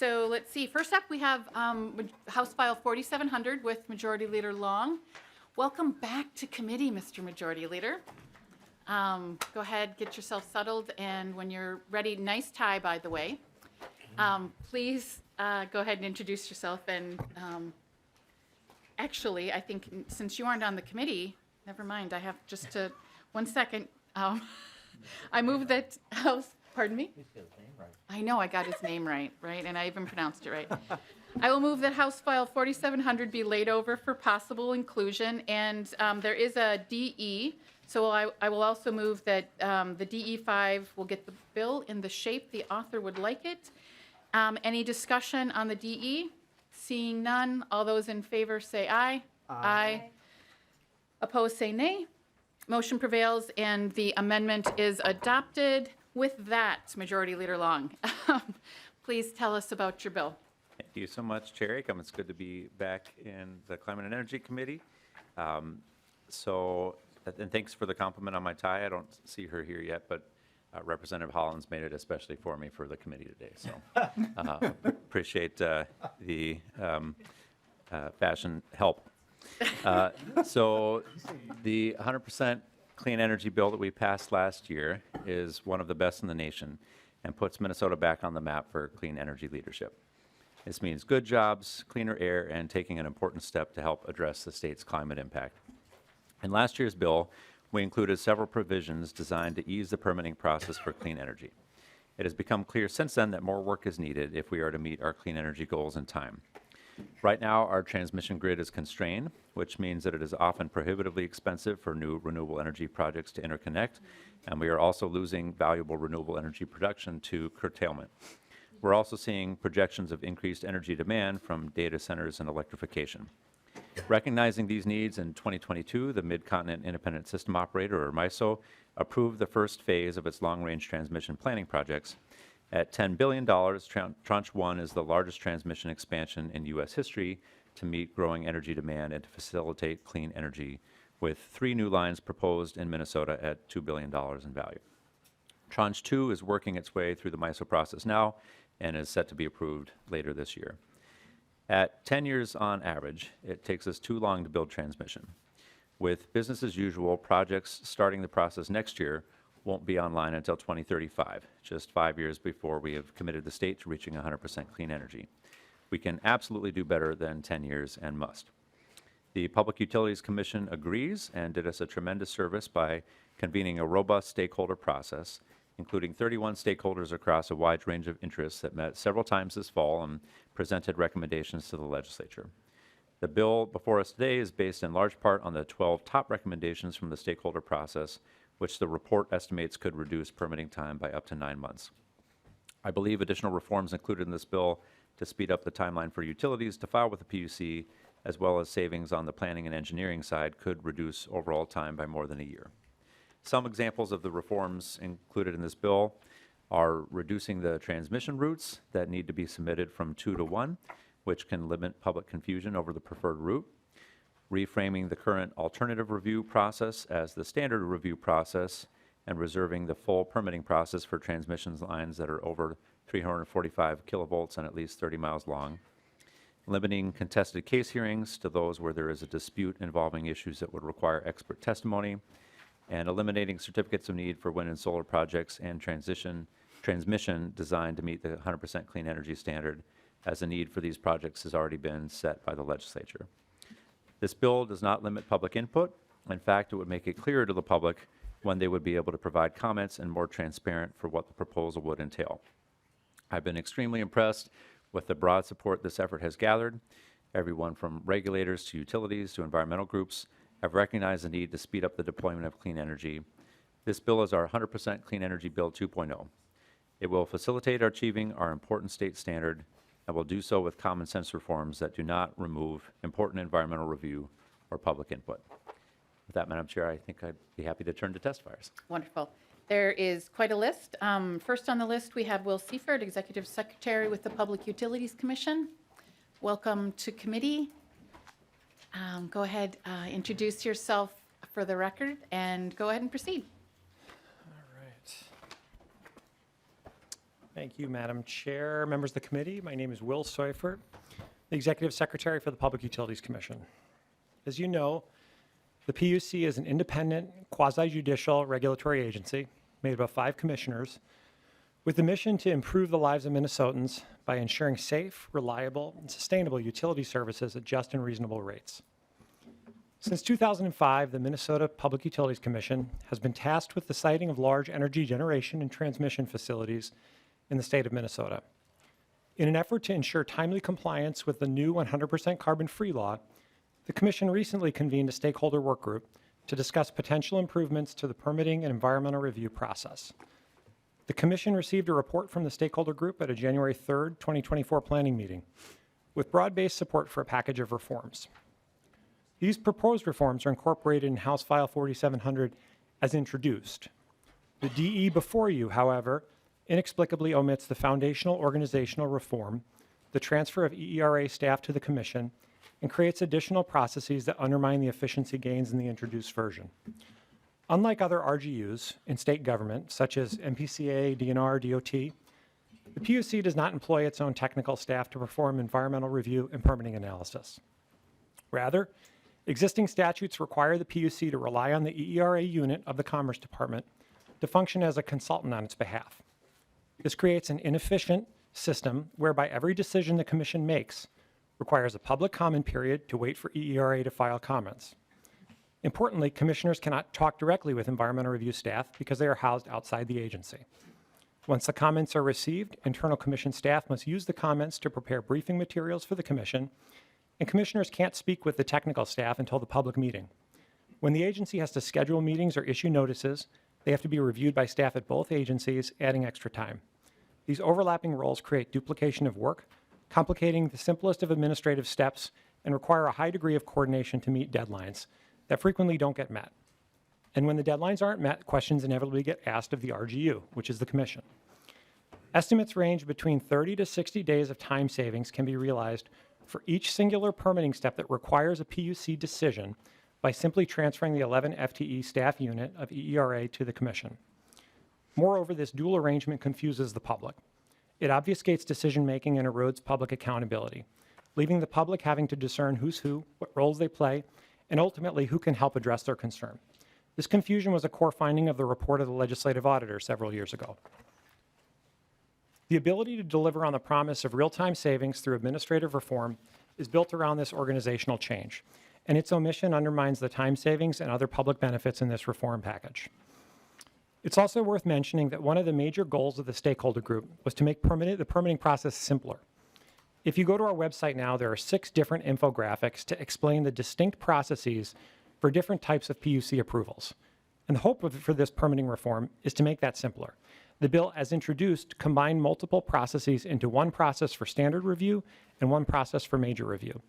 So let's see. First up, we have House File 4700 with Majority Leader Long. Welcome back to committee, Mr. Majority Leader. Go ahead, get yourself settled, and when you're ready, nice tie, by the way. Please go ahead and introduce yourself. And actually, I think since you aren't on the committee, never mind. I have just to 1 second. I move that House. Pardon me? He's got his name right. I know I got his name right, and I even pronounced it right. I will move that House File 4700 be laid over for possible inclusion, and there is a DE, so I will also move that the DE5 will get the bill in the shape the author would like it. Any discussion on the DE? Seeing none, all those in favor say aye. Aye. Opposed say nay. Motion prevails, and the amendment is adopted. With that, Majority Leader Long, please tell us about your bill. Thank you so much, Chair Acom. It's good to be back in the Climate and Energy Committee. And thanks for the compliment on my tie. I don't see her here yet, but Representative Hollins made it especially for me for the committee today. So appreciate the fashion help. So the 100% clean energy bill that we passed last year is one of the best in the nation and puts Minnesota back on the map for clean energy leadership. This means good jobs, cleaner air, and taking an important step to help address the state's climate impact. In last year's bill, we included several provisions designed to ease the permitting process for clean energy. It has become clear since then that more work is needed if we are to meet our clean energy goals in time. Right now, our transmission grid is constrained, which means that it is often prohibitively expensive for new renewable energy projects to interconnect, and we are also losing valuable renewable energy production to curtailment. We're also seeing projections of increased energy demand from data centers and electrification. Recognizing these needs, in 2022, the Mid-Continent Independent System Operator, or MISO, approved the first phase of its long-range transmission planning projects. At $10 billion, Tranche 1 is the largest transmission expansion in U.S. history to meet growing energy demand and to facilitate clean energy, with 3 new lines proposed in Minnesota at $2 billion in value. Tranche 2 is working its way through the MISO process now and is set to be approved later this year. At 10 years on average, it takes us too long to build transmission. With business as usual, projects starting the process next year won't be online until 2035, just 5 years before we have committed the state to reaching 100% clean energy. We can absolutely do better than 10 years and must. The Public Utilities Commission agrees and did us a tremendous service by convening a robust stakeholder process, including 31 stakeholders across a wide range of interests that met several times this fall and presented recommendations to the legislature. The bill before us today is based in large part on the 12 top recommendations from the stakeholder process, which the report estimates could reduce permitting time by up to 9 months. I believe additional reforms included in this bill to speed up the timeline for utilities to file with the PUC, as well as savings on the planning and engineering side, could reduce overall time by more than a year. Some examples of the reforms included in this bill are reducing the transmission routes that need to be submitted from 2 to 1, which can limit public confusion over the preferred route, reframing the current alternative review process as the standard review process, and reserving the full permitting process for transmission lines that are over 345 kilovolts and at least 30 miles long, limiting contested case hearings to those where there is a dispute involving issues that would require expert testimony, and eliminating certificates of need for wind and solar projects and transmission designed to meet the 100% clean energy standard, as the need for these projects has already been set by the legislature. This bill does not limit public input. In fact, it would make it clearer to the public when they would be able to provide comments and more transparent for what the proposal would entail. I've been extremely impressed with the broad support this effort has gathered. Everyone from regulators to utilities to environmental groups have recognized the need to speed up the deployment of clean energy. This bill is our 100% Clean Energy Bill 2.0. It will facilitate achieving our important state standard and will do so with common sense reforms that do not remove important environmental review or public input. With that, Madam Chair, I think I'd be happy to turn to testifiers. Wonderful. There is quite a list. First on the list, we have Will Seifert, Executive Secretary with the Public Utilities Commission. Welcome to committee. Go ahead, introduce yourself for the record, and go ahead and proceed. All right. Thank you, Madam Chair, members of the committee. My name is Will Seufert, the Executive Secretary for the Public Utilities Commission. As you know, the PUC is an independent, quasi-judicial regulatory agency made up of 5 commissioners with the mission to improve the lives of Minnesotans by ensuring safe, reliable, and sustainable utility services at just and reasonable rates. Since 2005, the Minnesota Public Utilities Commission has been tasked with the siting of large energy generation and transmission facilities in the state of Minnesota. In an effort to ensure timely compliance with the new 100% carbon-free law, the Commission recently convened a stakeholder work group to discuss potential improvements to the permitting and environmental review process. The Commission received a report from the stakeholder group at a January 3rd, 2024 planning meeting with broad-based support for a package of reforms. These proposed reforms are incorporated in House File 4700 as introduced. The DE before you, however, inexplicably omits the foundational organizational reform, the transfer of EERA staff to the Commission, and creates additional processes that undermine the efficiency gains in the introduced version. Unlike other RGUs in state government, such as MPCA, DNR, DOT, the PUC does not employ its own technical staff to perform environmental review and permitting analysis. Rather, existing statutes require the PUC to rely on the EERA unit of the Commerce Department to function as a consultant on its behalf. This creates an inefficient system whereby every decision the Commission makes requires a public comment period to wait for EERA to file comments. Importantly, commissioners cannot talk directly with environmental review staff because they are housed outside the agency. Once the comments are received, internal Commission staff must use the comments to prepare briefing materials for the Commission, and commissioners can't speak with the technical staff until the public meeting. When the agency has to schedule meetings or issue notices, they have to be reviewed by staff at both agencies, adding extra time. These overlapping roles create duplication of work, complicating the simplest of administrative steps, and require a high degree of coordination to meet deadlines that frequently don't get met. And when the deadlines aren't met, questions inevitably get asked of the RGU, which is the Commission. Estimates range between 30 to 60 days of time savings can be realized for each singular permitting step that requires a PUC decision by simply transferring the 11 FTE staff unit of EERA to the Commission. Moreover, this dual arrangement confuses the public. It obfuscates decision-making and erodes public accountability, leaving the public having to discern who's who, what roles they play, and ultimately who can help address their concern. This confusion was a core finding of the report of the legislative auditor several years ago. The ability to deliver on the promise of real-time savings through administrative reform is built around this organizational change, and its omission undermines the time savings and other public benefits in this reform package. It's also worth mentioning that one of the major goals of the stakeholder group was to make the permitting process simpler. If you go to our website now, there are 6 different infographics to explain the distinct processes for different types of PUC approvals. And the hope for this permitting reform is to make that simpler. The bill, as introduced, combined multiple processes into one process for standard review and one process for major review.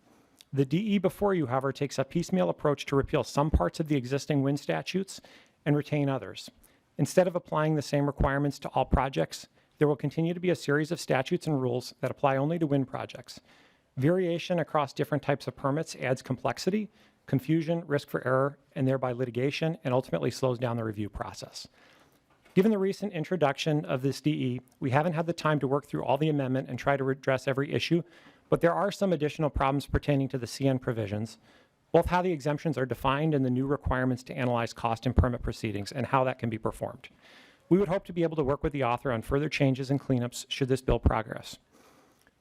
The DE before you, however, takes a piecemeal approach to repeal some parts of the existing wind statutes and retain others. Instead of applying the same requirements to all projects, there will continue to be a series of statutes and rules that apply only to wind projects. Variation across different types of permits adds complexity, confusion, risk for error, and thereby litigation, and ultimately slows down the review process. Given the recent introduction of this DE, we haven't had the time to work through all the amendment and try to address every issue, but there are some additional problems pertaining to the CN provisions, both how the exemptions are defined and the new requirements to analyze cost and permit proceedings and how that can be performed. We would hope to be able to work with the author on further changes and cleanups should this bill progress.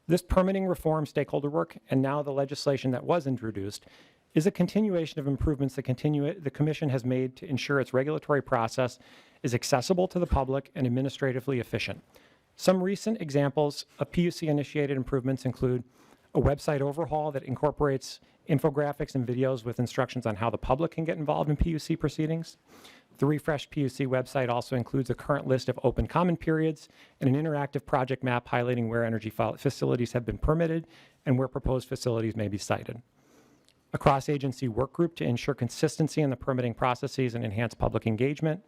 This permitting reform stakeholder work, and now the legislation that was introduced, is a continuation of improvements that the Commission has made to ensure its regulatory process is accessible to the public and administratively efficient. Some recent examples of PUC-initiated improvements include a website overhaul that incorporates infographics and videos with instructions on how the public can get involved in PUC proceedings. The refreshed PUC website also includes a current list of open comment periods and an interactive project map highlighting where energy facilities have been permitted and where proposed facilities may be sited. A cross-agency work group to ensure consistency in the permitting processes and enhance public engagement.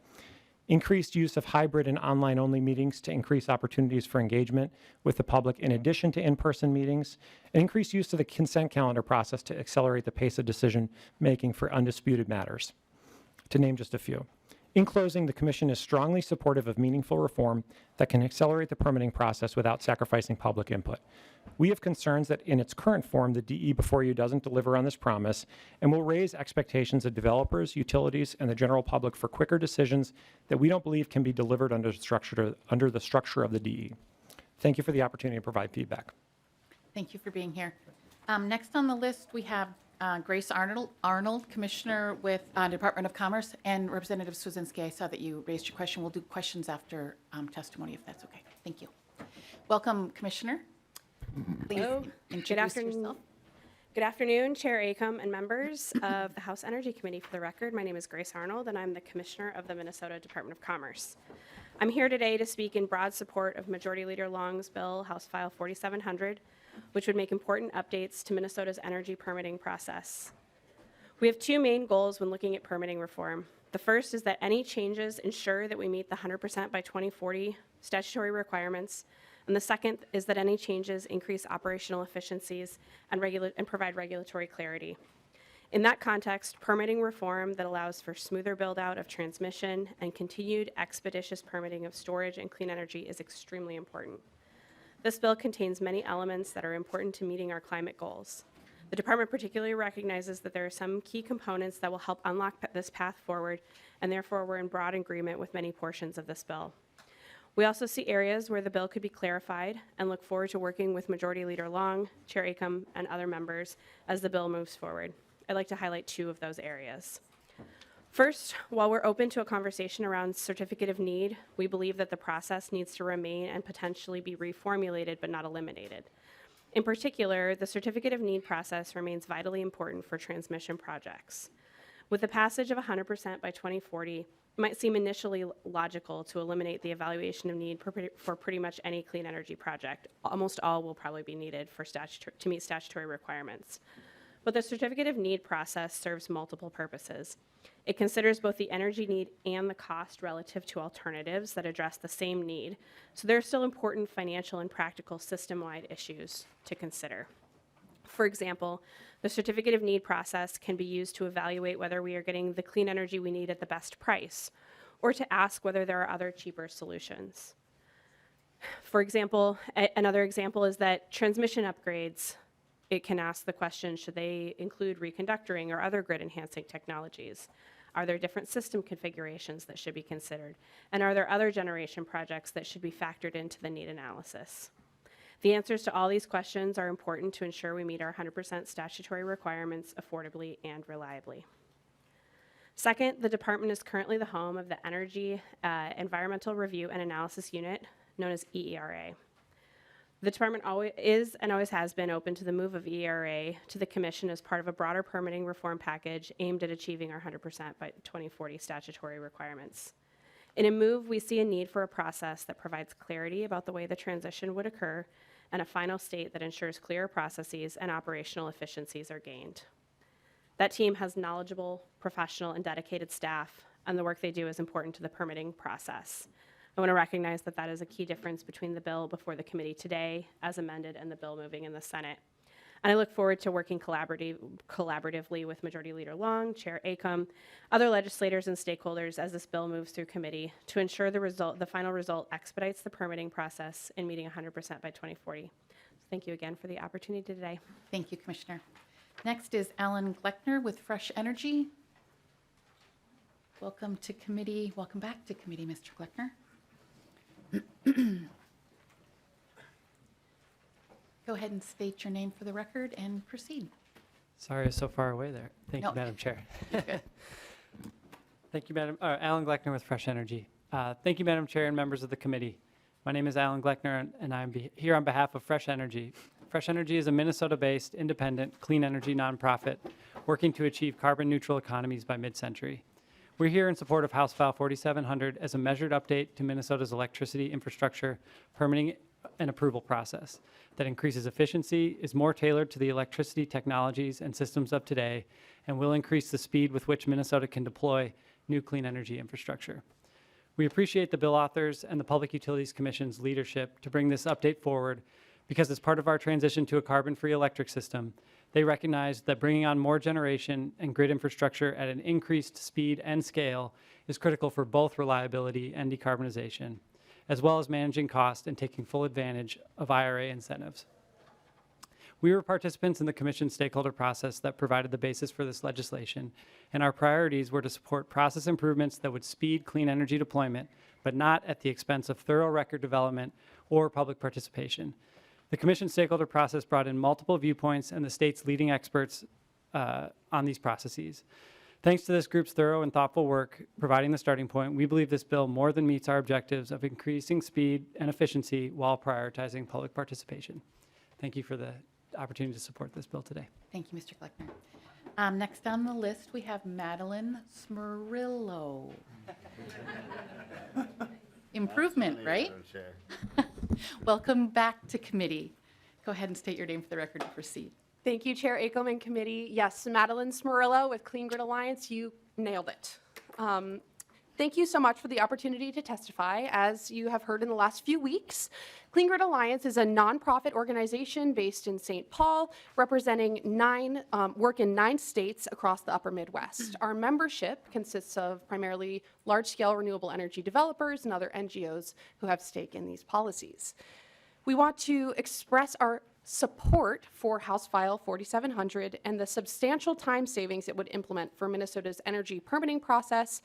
Increased use of hybrid and online-only meetings to increase opportunities for engagement with the public in addition to in-person meetings, and increased use of the consent calendar process to accelerate the pace of decision-making for undisputed matters, to name just a few. In closing, the Commission is strongly supportive of meaningful reform that can accelerate the permitting process without sacrificing public input. We have concerns that in its current form, the DE before you doesn't deliver on this promise and will raise expectations of developers, utilities, and the general public for quicker decisions that we don't believe can be delivered under the structure of the DE. Thank you for the opportunity to provide feedback. Thank you for being here. Next on the list, we have Grace Arnold, Commissioner with Department of Commerce, and Representative Swazinski. I saw that you raised your question. We'll do questions after testimony, if that's okay. Thank you. Welcome, Commissioner. Please Hello. introduce yourself. Good afternoon, Chair Acom and members of the House Energy Committee. For the record, my name is Grace Arnold, and I'm the Commissioner of the Minnesota Department of Commerce. I'm here today to speak in broad support of Majority Leader Long's bill, House File 4700, which would make important updates to Minnesota's energy permitting process. We have two main goals when looking at permitting reform. The first is that any changes ensure that we meet the 100% by 2040 statutory requirements, and the second is that any changes increase operational efficiencies and provide regulatory clarity. In that context, permitting reform that allows for smoother build-out of transmission and continued expeditious permitting of storage and clean energy is extremely important. This bill contains many elements that are important to meeting our climate goals. The department particularly recognizes that there are some key components that will help unlock this path forward, and therefore we're in broad agreement with many portions of this bill. We also see areas where the bill could be clarified and look forward to working with Majority Leader Long, Chair Acom, and other members as the bill moves forward. I'd like to highlight two of those areas. First, while we're open to a conversation around certificate of need, we believe that the process needs to remain and potentially be reformulated but not eliminated. In particular, the certificate of need process remains vitally important for transmission projects. With the passage of 100% by 2040, it might seem initially logical to eliminate the evaluation of need for pretty much any clean energy project. Almost all will probably be needed to meet statutory requirements. But the certificate of need process serves multiple purposes. It considers both the energy need and the cost relative to alternatives that address the same need. So there are still important financial and practical system-wide issues to consider. For example, the certificate of need process can be used to evaluate whether we are getting the clean energy we need at the best price, or to ask whether there are other cheaper solutions. For example, another example is that transmission upgrades, it can ask the question, should they include reconductoring or other grid-enhancing technologies? Are there different system configurations that should be considered? And are there other generation projects that should be factored into the need analysis? The answers to all these questions are important to ensure we meet our 100% statutory requirements affordably and reliably. Second, the department is currently the home of the Energy Environmental Review and Analysis Unit, known as EERA. The department always is and always has been open to the move of EERA to the Commission as part of a broader permitting reform package aimed at achieving our 100% by 2040 statutory requirements. In a move, we see a need for a process that provides clarity about the way the transition would occur and a final state that ensures clearer processes and operational efficiencies are gained. That team has knowledgeable, professional, and dedicated staff, and the work they do is important to the permitting process. I want to recognize that that is a key difference between the bill before the committee today, as amended, and the bill moving in the Senate. And I look forward to working collaboratively with Majority Leader Long, Chair Acom, other legislators and stakeholders as this bill moves through committee to ensure the final result expedites the permitting process in meeting 100% by 2040. Thank you again for the opportunity today. Thank you, Commissioner. Next is Alan Gleckner with Fresh Energy. Welcome to committee. Welcome back to committee, Mr. Gleckner. Go ahead and state your name for the record and proceed. Sorry, I was so far away there. Thank No. you, Madam Chair. Good. Thank you, Alan Gleckner with Fresh Energy. Thank you, Madam Chair and members of the committee. My name is Alan Gleckner, and I'm here on behalf of Fresh Energy. Fresh Energy is a Minnesota-based, independent, clean energy nonprofit working to achieve carbon-neutral economies by mid-century. We're here in support of House File 4700 as a measured update to Minnesota's electricity infrastructure permitting and approval process that increases efficiency, is more tailored to the electricity technologies and systems of today, and will increase the speed with which Minnesota can deploy new clean energy infrastructure. We appreciate the bill authors and the Public Utilities Commission's leadership to bring this update forward because as part of our transition to a carbon-free electric system, they recognize that bringing on more generation and grid infrastructure at an increased speed and scale is critical for both reliability and decarbonization, as well as managing cost and taking full advantage of IRA incentives. We were participants in the Commission stakeholder process that provided the basis for this legislation, and our priorities were to support process improvements that would speed clean energy deployment, but not at the expense of thorough record development or public participation. The Commission stakeholder process brought in multiple viewpoints and the state's leading experts on these processes. Thanks to this group's thorough and thoughtful work providing the starting point, we believe this bill more than meets our objectives of increasing speed and efficiency while prioritizing public participation. Thank you for the opportunity to support this bill today. Thank you, Mr. Gleckner. Next on the list, we have Madeline Smurillo. Improvement, right? Welcome back to committee. Go ahead and state your name for the record and proceed. Thank you, Chair Acom and Committee. Yes, Madeline Smurillo with Clean Grid Alliance, you nailed it. Thank you so much for the opportunity to testify. As you have heard in the last few weeks, Clean Grid Alliance is a nonprofit organization based in St. Paul, representing work in 9 states across the upper Midwest. Our membership consists of primarily large-scale renewable energy developers and other NGOs who have stake in these policies. We want to express our support for House File 4700 and the substantial time savings it would implement for Minnesota's energy permitting process.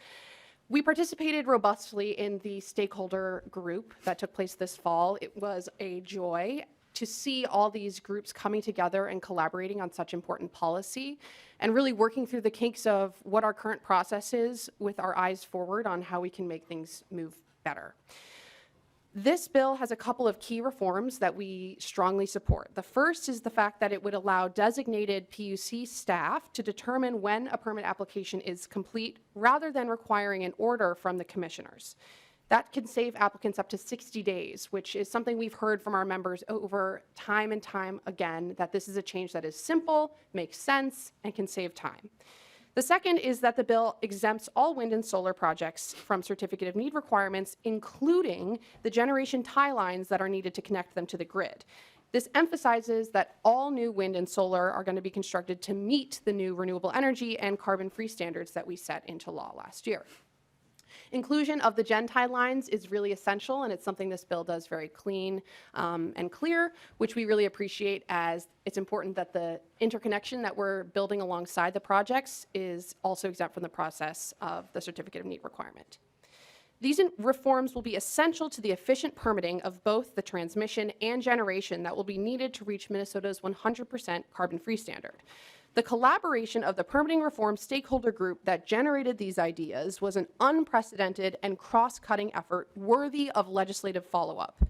We participated robustly in the stakeholder group that took place this fall. It was a joy to see all these groups coming together and collaborating on such important policy and really working through the kinks of what our current process is with our eyes forward on how we can make things move better. This bill has a couple of key reforms that we strongly support. The first is the fact that it would allow designated PUC staff to determine when a permit application is complete rather than requiring an order from the commissioners. That can save applicants up to 60 days, which is something we've heard from our members over time and time again, that this is a change that is simple, makes sense, and can save time. The second is that the bill exempts all wind and solar projects from certificate of need requirements, including the generation tie lines that are needed to connect them to the grid. This emphasizes that all new wind and solar are going to be constructed to meet the new renewable energy and carbon-free standards that we set into law last year. Inclusion of the gen tie lines is really essential, and it's something this bill does very clean and clear, which we really appreciate, as it's important that the interconnection that we're building alongside the projects is also exempt from the process of the certificate of need requirement. These reforms will be essential to the efficient permitting of both the transmission and generation that will be needed to reach Minnesota's 100% carbon-free standard. The collaboration of the permitting reform stakeholder group that generated these ideas was an unprecedented and cross-cutting effort worthy of legislative follow-up.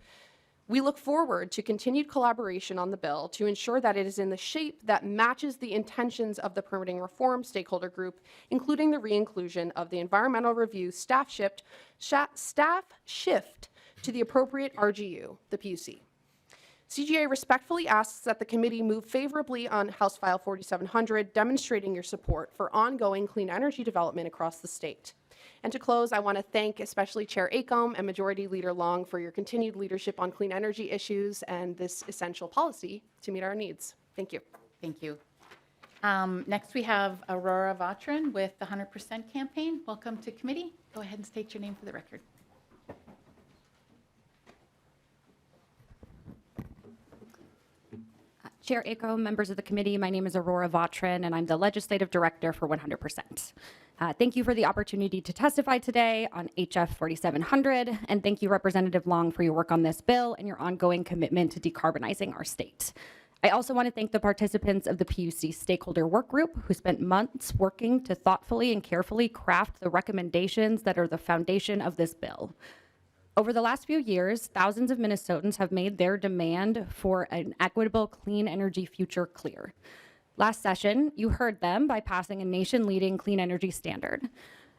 We look forward to continued collaboration on the bill to ensure that it is in the shape that matches the intentions of the permitting reform stakeholder group, including the re-inclusion of the environmental review staff shift to the appropriate RGU, the PUC. CGA respectfully asks that the committee move favorably on House File 4700, demonstrating your support for ongoing clean energy development across the state. And to close, I want to thank especially Chair Acom and Majority Leader Long for your continued leadership on clean energy issues and this essential policy to meet our needs. Thank you. Thank you. Next, we have Aurora Vatran with the 100% campaign. Welcome to committee. Go ahead and state your name for the record. Chair Acom, members of the committee, my name is Aurora Vatran, and I'm the Legislative Director for 100%. Thank you for the opportunity to testify today on HF 4700, and thank you, Representative Long, for your work on this bill and your ongoing commitment to decarbonizing our state. I also want to thank the participants of the PUC Stakeholder Work Group who spent months working to thoughtfully and carefully craft the recommendations that are the foundation of this bill. Over the last few years, thousands of Minnesotans have made their demand for an equitable, clean energy future clear. Last session, you heard them by passing a nation-leading clean energy standard.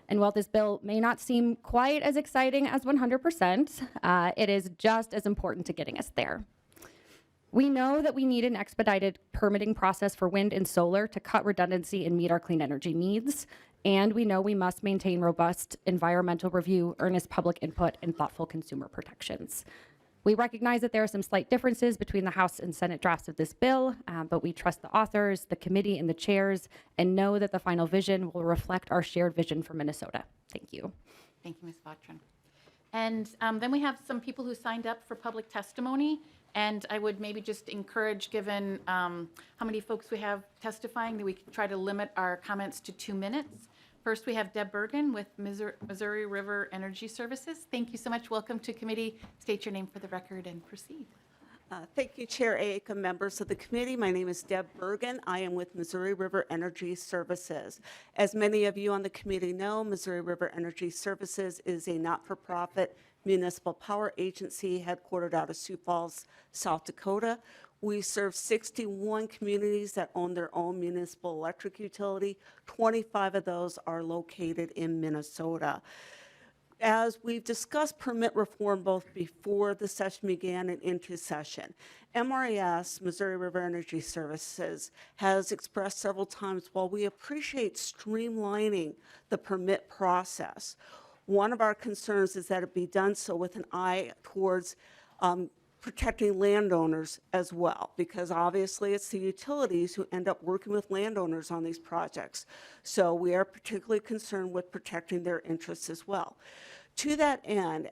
And while this bill may not seem quite as exciting as 100%, it is just as important to getting us there. We know that we need an expedited permitting process for wind and solar to cut redundancy and meet our clean energy needs. And we know we must maintain robust environmental review, earnest public input, and thoughtful consumer protections. We recognize that there are some slight differences between the House and Senate drafts of this bill, but we trust the authors, the committee, and the chairs, and know that the final vision will reflect our shared vision for Minnesota. Thank you. Thank you, Ms. Vatrin. And then we have some people who signed up for public testimony. And I would maybe just encourage, given how many folks we have testifying, that we can try to limit our comments to 2 minutes. First, we have Deb Bergen with Missouri River Energy Services. Thank you so much. Welcome to committee. State your name for the record and proceed. Thank you, Chair Aika, members of the committee. My name is Deb Bergen. I am with Missouri River Energy Services. As many of you on the committee know, Missouri River Energy Services is a not-for-profit municipal power agency headquartered out of Sioux Falls, South Dakota. We serve 61 communities that own their own municipal electric utility. 25 of those are located in Minnesota. As we've discussed permit reform both before the session began and into session, MRES, Missouri River Energy Services, has expressed several times, while we appreciate streamlining the permit process, one of our concerns is that it be done so with an eye towards protecting landowners as well, because obviously it's the utilities who end up working with landowners on these projects. So we are particularly concerned with protecting their interests as well. To that end,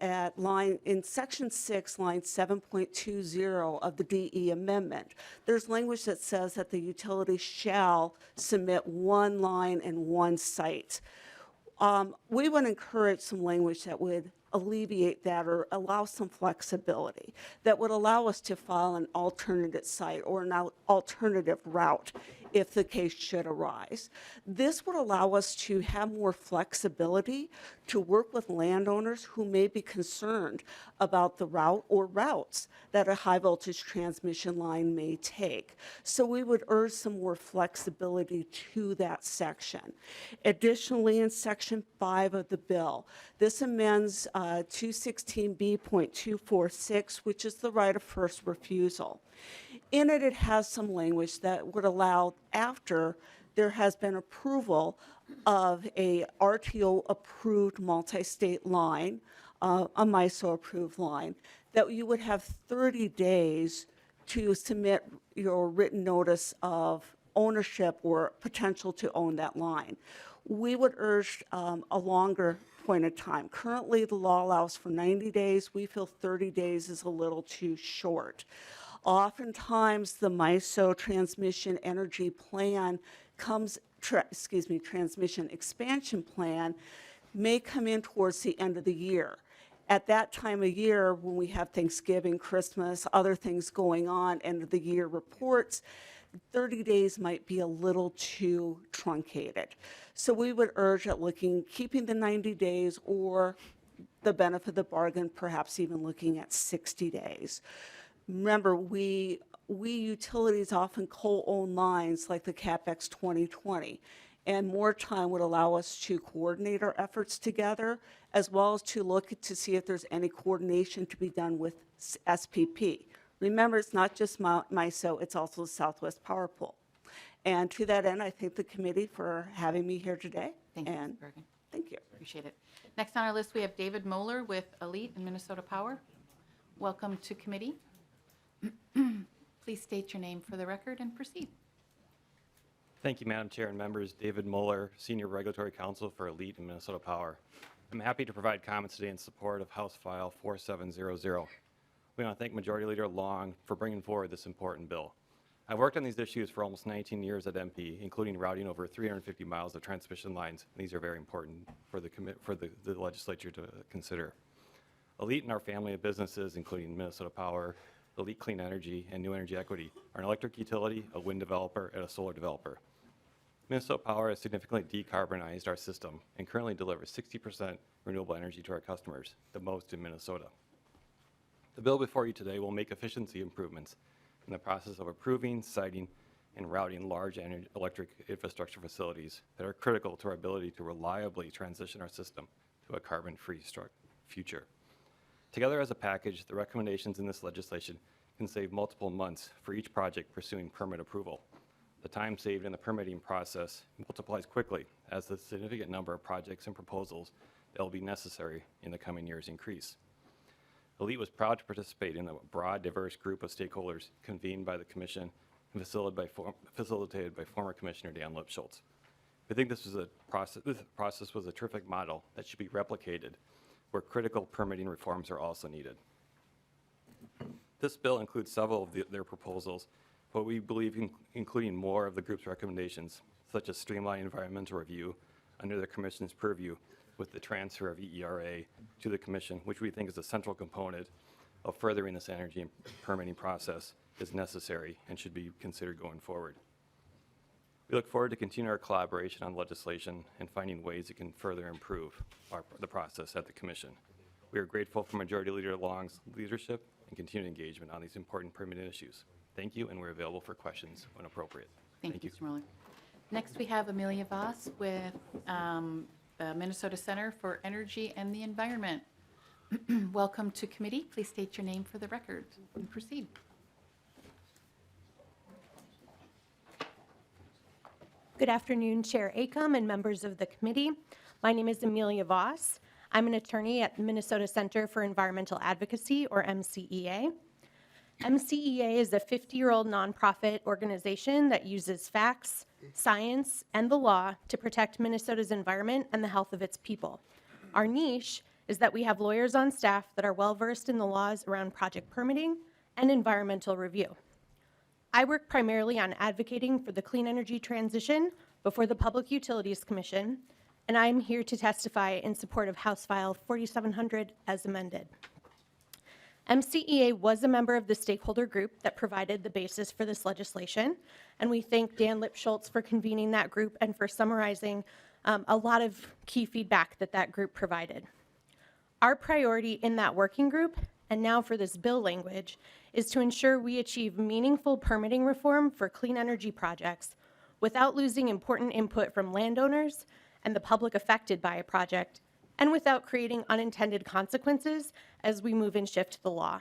in section 6, line 7.20 of the DE amendment, there's language that says that the utility shall submit one line and one site. We would encourage some language that would alleviate that or allow some flexibility, that would allow us to file an alternative site or an alternative route if the case should arise. This would allow us to have more flexibility to work with landowners who may be concerned about the route or routes that a high voltage transmission line may take. So we would urge some more flexibility to that section. Additionally, in section 5 of the bill, this amends 216B.246, which is the right of first refusal. In it, it has some language that would allow, after there has been approval of a RTO-approved multi-state line, a MISO-approved line, that you would have 30 days to submit your written notice of ownership or potential to own that line. We would urge a longer point of time. Currently, the law allows for 90 days. We feel 30 days is a little too short. Oftentimes, the MISO transmission energy plan transmission expansion plan may come in towards the end of the year. At that time of year, when we have Thanksgiving, Christmas, other things going on, end of the year reports, 30 days might be a little too truncated. So we would urge at keeping the 90 days or the benefit of the bargain, perhaps even looking at 60 days. Remember, we utilities often co-own lines like the CapEx 2020, and more time would allow us to coordinate our efforts together, as well as to look to see if there's any coordination to be done with SPP. Remember, it's not just MISO, it's also the Southwest Power Pool. And to that end, I thank the committee for having me here today. Thank you, Ms. And Bergen. thank you. Appreciate it. Next on our list, we have David Moeller with Elite and Minnesota Power. Welcome to committee. Please state your name for the record and proceed. Thank you, Madam Chair and members. David Moeller, Senior Regulatory Counsel for Elite and Minnesota Power. I'm happy to provide comments today in support of House File 4700. We want to thank Majority Leader Long for bringing forward this important bill. I've worked on these issues for almost 19 years at MP, including routing over 350 miles of transmission lines. These are very important for the legislature to consider. Elite and our family of businesses, including Minnesota Power, Elite Clean Energy, and New Energy Equity, are an electric utility, a wind developer, and a solar developer. Minnesota Power has significantly decarbonized our system and currently delivers 60% renewable energy to our customers, the most in Minnesota. The bill before you today will make efficiency improvements in the process of approving, siting, and routing large electric infrastructure facilities that are critical to our ability to reliably transition our system to a carbon-free future. Together as a package, the recommendations in this legislation can save multiple months for each project pursuing permit approval. The time saved in the permitting process multiplies quickly as the significant number of projects and proposals that will be necessary in the coming years increase. Elite was proud to participate in a broad, diverse group of stakeholders convened by the Commission and facilitated by former Commissioner Dan Lipschultz. We think this process was a terrific model that should be replicated where critical permitting reforms are also needed. This bill includes several of their proposals, but we believe including more of the group's recommendations, such as streamlined environmental review under the Commission's purview with the transfer of EERA to the Commission, which we think is a central component of furthering this energy and permitting process, is necessary and should be considered going forward. We look forward to continuing our collaboration on legislation and finding ways it can further improve the process at the Commission. We are grateful for Majority Leader Long's leadership and continued engagement on these important permitting issues. Thank you, and we're available for questions when appropriate. Thank you, Mr. Mueller. Next, we have Amelia Voss with the Minnesota Center for Energy and the Environment. Welcome to committee. Please state your name for the record and proceed. Good afternoon, Chair Acom and members of the committee. My name is Amelia Voss. I'm an attorney at the Minnesota Center for Environmental Advocacy, or MCEA. MCEA is a 50-year-old nonprofit organization that uses facts, science, and the law to protect Minnesota's environment and the health of its people. Our niche is that we have lawyers on staff that are well-versed in the laws around project permitting and environmental review. I work primarily on advocating for the clean energy transition before the Public Utilities Commission, and I'm here to testify in support of House File 4700 as amended. MCEA was a member of the stakeholder group that provided the basis for this legislation, and we thank Dan Lipschultz for convening that group and for summarizing a lot of key feedback that that group provided. Our priority in that working group, and now for this bill language, is to ensure we achieve meaningful permitting reform for clean energy projects without losing important input from landowners and the public affected by a project, and without creating unintended consequences as we move and shift the law.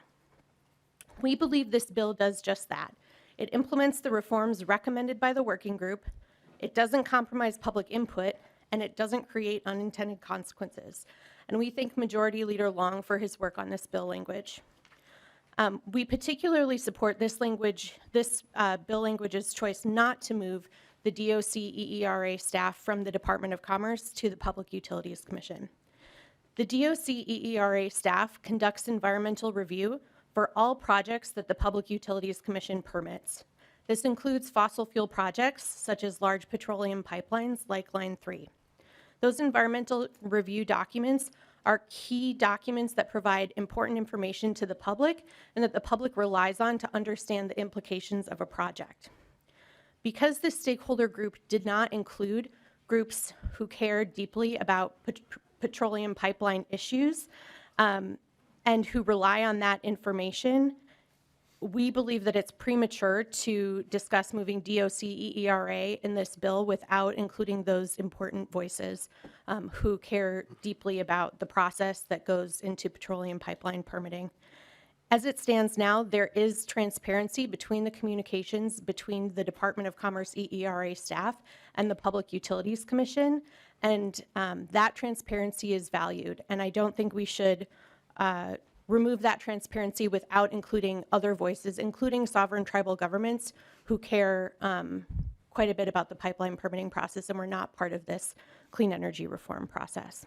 We believe this bill does just that. It implements the reforms recommended by the working group, it doesn't compromise public input, and it doesn't create unintended consequences. And we thank Majority Leader Long for his work on this bill language. We particularly support this bill language's choice not to move the DOC EERA staff from the Department of Commerce to the Public Utilities Commission. The DOC EERA staff conducts environmental review for all projects that the Public Utilities Commission permits. This includes fossil fuel projects such as large petroleum pipelines like Line 3. Those environmental review documents are key documents that provide important information to the public and that the public relies on to understand the implications of a project. Because this stakeholder group did not include groups who care deeply about petroleum pipeline issues and who rely on that information, we believe that it's premature to discuss moving DOC EERA in this bill without including those important voices who care deeply about the process that goes into petroleum pipeline permitting. As it stands now, there is transparency between the communications between the Department of Commerce EERA staff and the Public Utilities Commission, and that transparency is valued. And I don't think we should remove that transparency without including other voices, including sovereign tribal governments who care quite a bit about the pipeline permitting process and were not part of this clean energy reform process.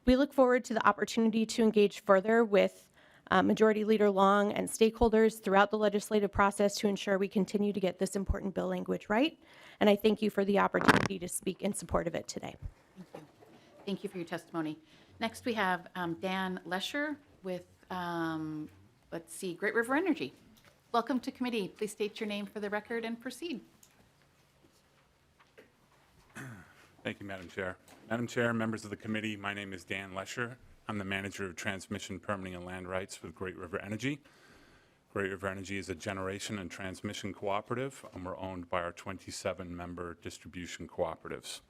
We look forward to the opportunity to engage further with Majority Leader Long and stakeholders throughout the legislative process to ensure we continue to get this important bill language right. And I thank you for the opportunity to speak in support of it today. Thank you. Thank you for your testimony. Next, we have Dan Lesher with, Great River Energy. Welcome to committee. Please state your name for the record and proceed. Thank you, Madam Chair. Madam Chair, members of the committee, my name is Dan Lesher. I'm the manager of transmission, permitting, and land rights with Great River Energy. Great River Energy is a generation and transmission cooperative, and we're owned by our 27-member distribution cooperatives.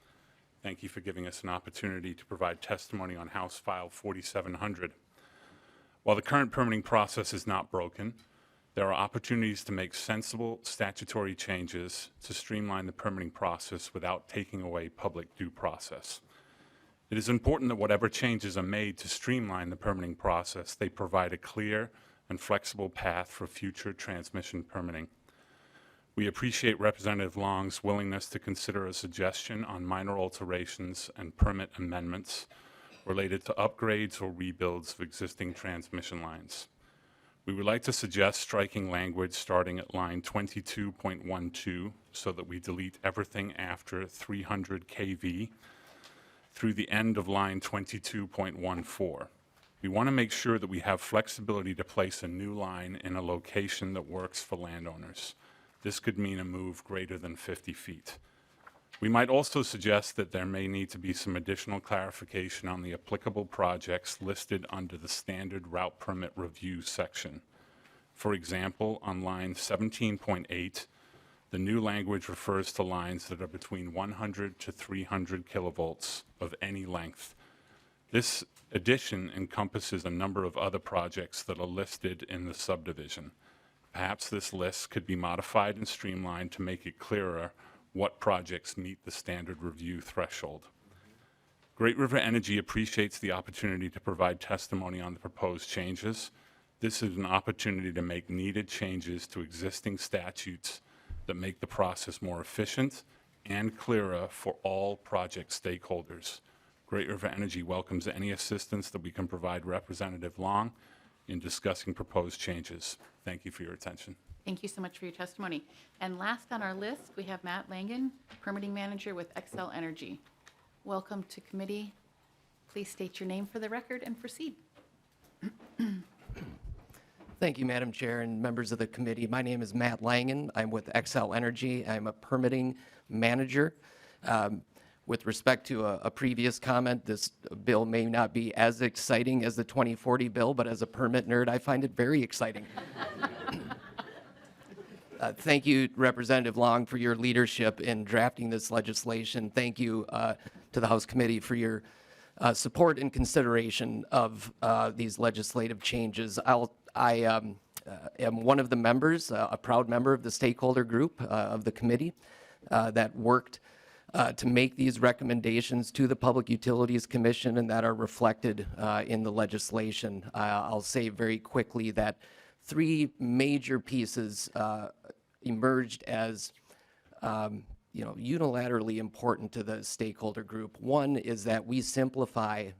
Thank you for giving us an opportunity to provide testimony on House File 4700. While the current permitting process is not broken, there are opportunities to make sensible statutory changes to streamline the permitting process without taking away public due process. It is important that whatever changes are made to streamline the permitting process, they provide a clear and flexible path for future transmission permitting. We appreciate Representative Long's willingness to consider a suggestion on minor alterations and permit amendments related to upgrades or rebuilds of existing transmission lines. We would like to suggest striking language starting at line 22.12 so that we delete everything after 300 kV through the end of line 22.14. We want to make sure that we have flexibility to place a new line in a location that works for landowners. This could mean a move greater than 50 feet. We might also suggest that there may need to be some additional clarification on the applicable projects listed under the standard route permit review section. For example, on line 17.8, the new language refers to lines that are between 100 to 300 kilovolts of any length. This addition encompasses a number of other projects that are listed in the subdivision. Perhaps this list could be modified and streamlined to make it clearer what projects meet the standard review threshold. Great River Energy appreciates the opportunity to provide testimony on the proposed changes. This is an opportunity to make needed changes to existing statutes that make the process more efficient and clearer for all project stakeholders. Great River Energy welcomes any assistance that we can provide Representative Long in discussing proposed changes. Thank you for your attention. Thank you so much for your testimony. And last on our list, we have Matt Langen, Permitting Manager with XL Energy. Welcome to committee. Please state your name for the record and proceed. Thank you, Madam Chair and members of the committee. My name is Matt Langen. I'm with XL Energy. I'm a permitting manager. With respect to a previous comment, this bill may not be as exciting as the 2040 bill, but as a permit nerd, I find it very exciting. Thank you, Representative Long, for your leadership in drafting this legislation. Thank you to the House Committee for your support and consideration of these legislative changes. I am one of the members, a proud member of the stakeholder group of the committee that worked to make these recommendations to the Public Utilities Commission and that are reflected in the legislation. I'll say very quickly that three major pieces emerged as unilaterally important to the stakeholder group. One is that we simplify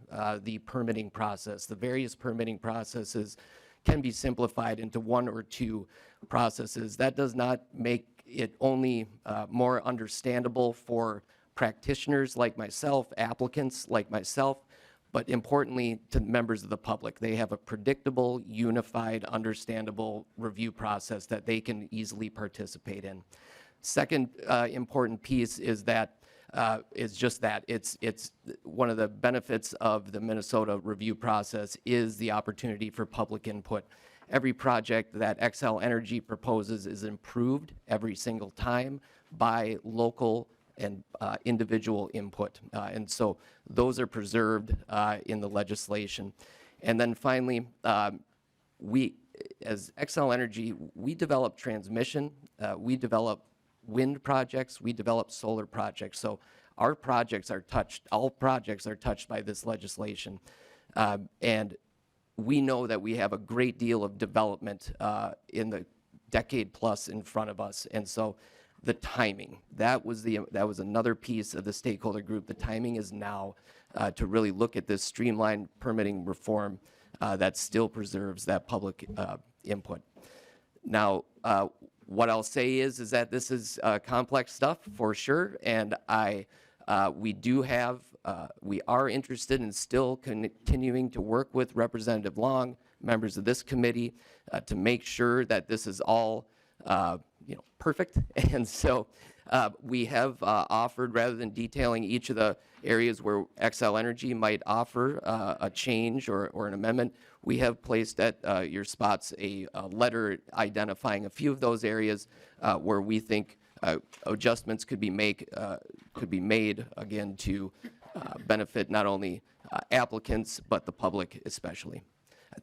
the permitting process. The various permitting processes can be simplified into one or two processes. That does not make it only more understandable for practitioners like myself, applicants like myself, but importantly to members of the public. They have a predictable, unified, understandable review process that they can easily participate in. Second important piece is that it's one of the benefits of the Minnesota review process is the opportunity for public input. Every project that XL Energy proposes is improved every single time by local and individual input. And so those are preserved in the legislation. And then finally, we, as XL Energy, we develop transmission, we develop wind projects, we develop solar projects. So our projects are touched, all projects are touched by this legislation. And we know that we have a great deal of development in the decade plus in front of us. And so the timing, that was another piece of the stakeholder group. The timing is now to really look at this streamlined permitting reform that still preserves that public input. Now, what I'll say is that this is complex stuff for sure, and we are interested in still continuing to work with Representative Long, members of this committee, to make sure that this is all perfect. And so we have offered, rather than detailing each of the areas where XL Energy might offer a change or an amendment, we have placed at your spots a letter identifying a few of those areas where we think adjustments could be made again to benefit not only applicants but the public especially.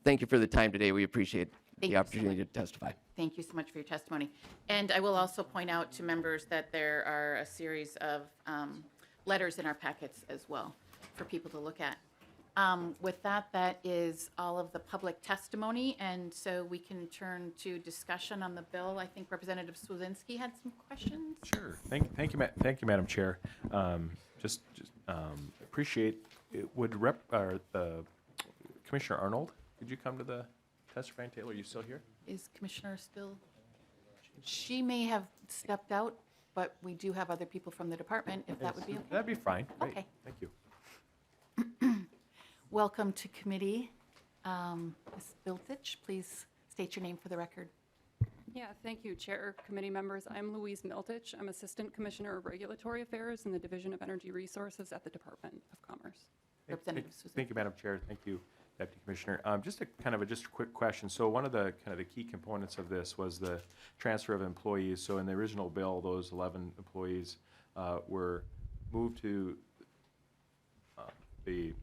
Thank you for the time today. We appreciate the opportunity to testify. Thank you so much for your testimony. And I will also point out to members that there are a series of letters in our packets as well. for people to look at. With that, that is all of the public testimony, and so we can turn to discussion on the bill. I think Representative Swazinski had some questions. Sure. Thank you, Madam Chair. Just appreciate it. Would Commissioner Arnold, could you come to the testifying table? Are you still here? Is Commissioner still? She may have stepped out, but we do have other people from the department, if that would be okay. That'd be fine. Great. Okay. Thank you. Welcome to committee. Ms. Biltich, please state your name for the record. Yeah, thank you, Chair, committee members. I'm Louise Miltich. I'm Assistant Commissioner of Regulatory Affairs in the Division of Energy Resources at the Department of Commerce. Representative Susan. Thank you, Madam Chair. Thank you, Deputy Commissioner. Just a quick question. So one of the key components of this was the transfer of employees. So in the original bill, those 11 employees were moved to the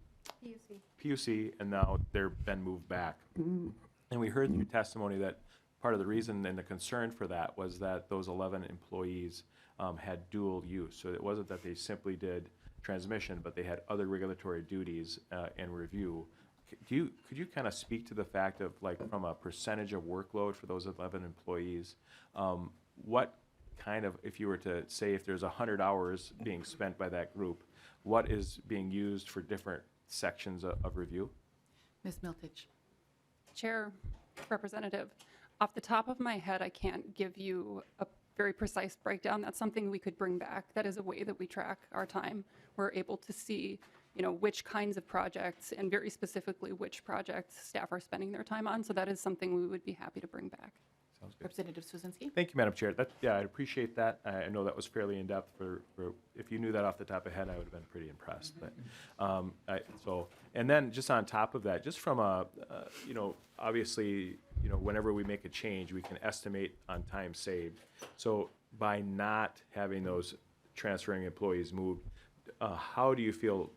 PUC, and now they've been moved back. And we heard in your testimony that part of the reason and the concern for that was that those 11 employees had dual use. So it wasn't that they simply did transmission, but they had other regulatory duties and review. Could you kind of speak to the fact of, like, from a percentage of workload for those 11 employees, what kind of, if you were to say if there's 100 hours being spent by that group, what is being used for different sections of review? Ms. Miltich. Chair, Representative, off the top of my head, I can't give you a very precise breakdown. That's something we could bring back. That is a way that we track our time. We're able to see, which kinds of projects and very specifically which projects staff are spending their time on. So that is something we would be happy to bring back. Sounds good. Representative Swazinski. Thank you, Madam Chair. Yeah, I appreciate that. I know that was fairly in-depth. For if you knew that off the top of your head, I would have been pretty impressed. But, and then just on top of that, just from a, obviously, whenever we make a change, we can estimate on time saved. So by not having those transferring employees moved, how do you feel,